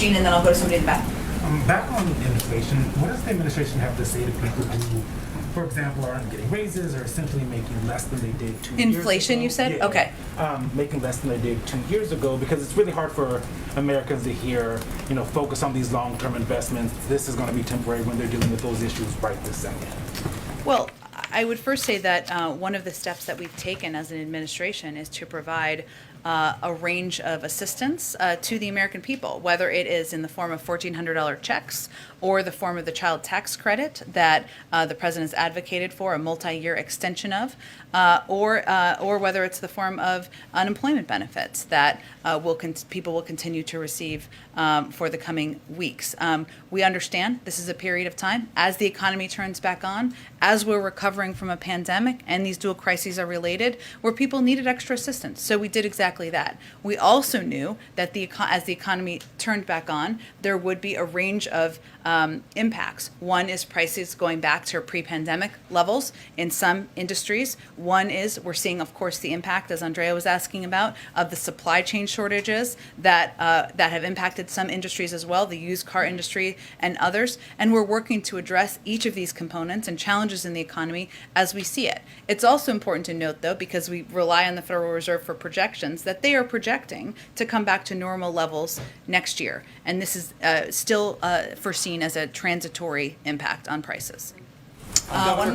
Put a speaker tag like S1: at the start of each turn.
S1: Gene, and then I'll go to somebody in the back.
S2: Back on inflation, what does the administration have to say to people who, for example, aren't getting raises or essentially making less than they did 2 years ago?
S1: Inflation, you said?
S2: Yeah.
S1: Okay.
S2: Making less than they did 2 years ago, because it's really hard for Americans to hear, focus on these long-term investments. This is going to be temporary when they're dealing with those issues right this second.
S1: Well, I would first say that one of the steps that we've taken as an administration is to provide a range of assistance to the American people, whether it is in the form of $1,400 checks or the form of the child tax credit that the president has advocated for a multi-year extension of, or whether it's the form of unemployment benefits that people will continue to receive for the coming weeks. We understand this is a period of time as the economy turns back on, as we're recovering from a pandemic, and these dual crises are related, where people needed extra assistance. So we did exactly that. We also knew that as the economy turned back on, there would be a range of impacts. One is prices going back to pre-pandemic levels in some industries. One is we're seeing, of course, the impact, as Andrea was asking about, of the supply chain shortages that have impacted some industries as well, the used car industry and others. And we're working to address each of these components and challenges in the economy as we see it. It's also important to note, though, because we rely on the Federal Reserve for projections, that they are projecting to come back to normal levels next year. And this is still foreseen as a transitory impact on prices. Why don't I